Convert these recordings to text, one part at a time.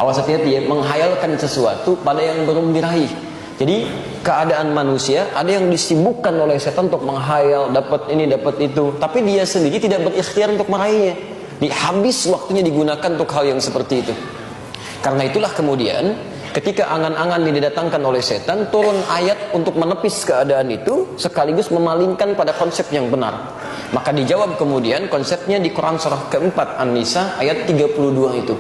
Awas hati-hati ya, menghayalkan sesuatu pada yang belum diraih. Jadi keadaan manusia ada yang disibukkan oleh setan untuk menghayal, dapat ini, dapat itu, tapi dia sendiri tidak berikhtiar untuk meraihnya. Habis waktunya digunakan untuk hal yang seperti itu. Karena itulah kemudian ketika angan-angan ini didatangkan oleh setan, turun ayat untuk menepis keadaan itu sekaligus memalingkan pada konsep yang benar. Maka dijawab kemudian konsepnya di Quran surah keempat An-Nisa ayat 32 itu.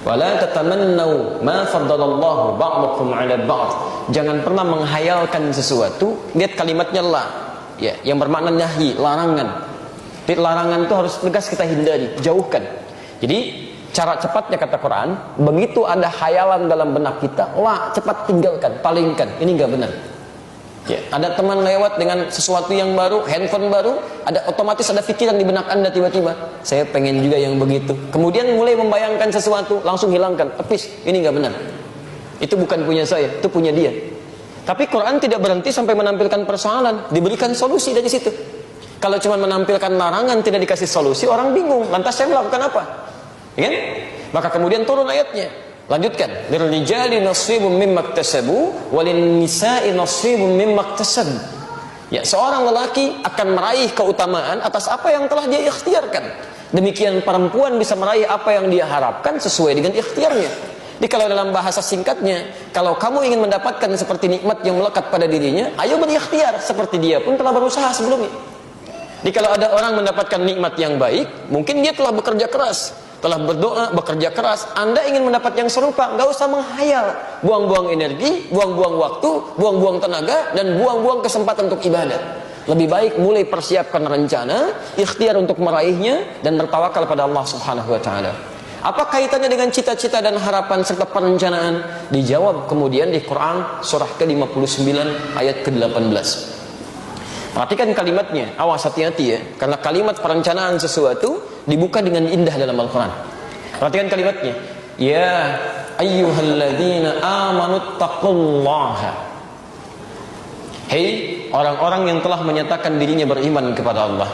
Wala tatamannau ma faddalallahu ba'dakum 'ala ba'd. Jangan pernah menghayalkan sesuatu. Lihat kalimatnya la, ya, yang bermakna nahi, larangan. Jadi larangan itu harus tegas kita hindari, jauhkan. Jadi cara cepatnya kata Quran, begitu ada khayalan dalam benak kita, la, cepat tinggalkan, palingkan. Ini enggak benar. Ya, ada teman lewat dengan sesuatu yang baru, handphone baru, ada otomatis ada pikiran di benak Anda tiba-tiba, saya pengen juga yang begitu. Kemudian mulai membayangkan sesuatu, langsung hilangkan, tepis. Ini nggak benar. Itu bukan punya saya, itu punya dia. Tapi Quran tidak berhenti sampai menampilkan persoalan, diberikan solusi dari situ. Kalau cuma menampilkan larangan tidak dikasih solusi, orang bingung. Lantas saya melakukan apa? Ya kan? Maka kemudian turun ayatnya. Lanjutkan, lirijali nasibun mimma iktasabu walin nisa'i nasibun mimma iktasab. Ya, seorang lelaki akan meraih keutamaan atas apa yang telah dia ikhtiarkan. Demikian perempuan bisa meraih apa yang dia harapkan sesuai dengan ikhtiarnya. Jadi kalau dalam bahasa singkatnya, kalau kamu ingin mendapatkan seperti nikmat yang melekat pada dirinya, ayo berikhtiar seperti dia pun telah berusaha sebelumnya. Jadi kalau ada orang mendapatkan nikmat yang baik, mungkin dia telah bekerja keras, telah berdoa, bekerja keras. Anda ingin mendapat yang serupa, nggak usah menghayal, buang-buang energi, buang-buang waktu, buang-buang tenaga, dan buang-buang kesempatan untuk ibadah. Lebih baik mulai persiapkan rencana, ikhtiar untuk meraihnya, dan bertawakal pada Allah Subhanahu Wa Taala. Apa kaitannya dengan cita-cita dan harapan serta perencanaan? Dijawab kemudian di Quran surah ke-59 ayat ke-18. Perhatikan kalimatnya, awas hati-hati ya, karena kalimat perencanaan sesuatu dibuka dengan indah dalam Al-Quran. Perhatikan kalimatnya, ya ayyuhalladzina amanuttaqullaha. Hei orang-orang yang telah menyatakan dirinya beriman kepada Allah,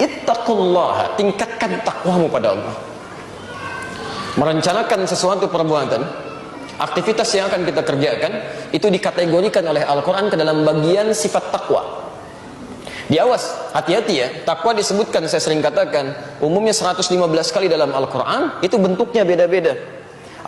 ittaqullaha, tingkatkan takwamu pada Allah. Merencanakan sesuatu perbuatan, aktivitas yang akan kita kerjakan, itu dikategorikan oleh Al-Quran ke dalam bagian sifat takwa. Diawas, hati-hati ya, takwa disebutkan, saya sering katakan, umumnya 115 kali dalam Al-Quran, itu bentuknya beda-beda.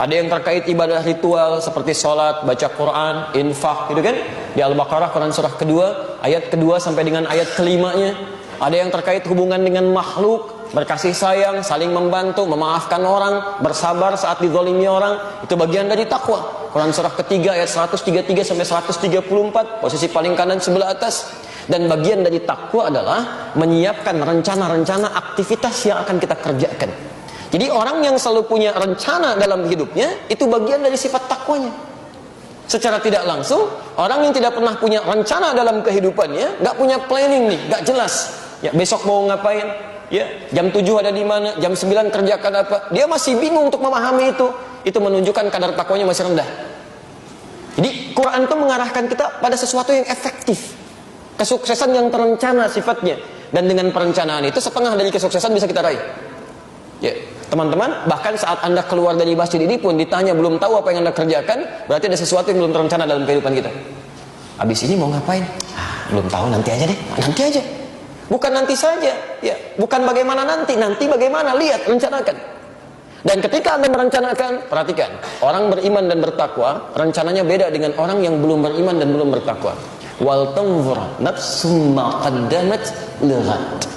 Ada yang terkait ibadah ritual, seperti sholat, baca Quran, infak, gitu kan? Di Al-Baqarah, Quran surah kedua, ayat kedua sampai dengan ayat kelimanya. Ada yang terkait hubungan dengan makhluk, berkasih sayang, saling membantu, memaafkan orang, bersabar saat dizalimi orang, itu bagian dari takwa. Quran surah ketiga ayat 133 sampai 134, posisi paling kanan sebelah atas. Dan bagian dari takwa adalah menyiapkan rencana-rencana aktivitas yang akan kita kerjakan. Jadi orang yang selalu punya rencana dalam hidupnya, itu bagian dari sifat takwanya. Secara tidak langsung, orang yang tidak pernah punya rencana dalam kehidupannya, nggak punya planning nih, nggak jelas. Ya, besok mau ngapain? Ya, jam 7 ada di mana, jam 9 kerjakan apa, dia masih bingung untuk memahami itu menunjukkan kadar takwanya masih rendah. Jadi Quran itu mengarahkan kita pada sesuatu yang efektif, kesuksesan yang terencana sifatnya, dan dengan perencanaan itu setengah dari kesuksesan bisa kita raih. Ya, teman-teman, bahkan saat Anda keluar dari masjid ini pun ditanya belum tahu apa yang Anda kerjakan, berarti ada sesuatu yang belum terencana dalam kehidupan kita. Habis ini mau ngapain? Belum tahu, nanti aja deh, nanti aja. Bukan nanti saja, ya, bukan bagaimana nanti bagaimana, lihat, rencanakan. Dan ketika Anda merencanakan, perhatikan, orang beriman dan bertakwa, rencananya beda dengan orang yang belum beriman dan belum bertakwa. Wal tanzur nafsum ma qaddamat lighad.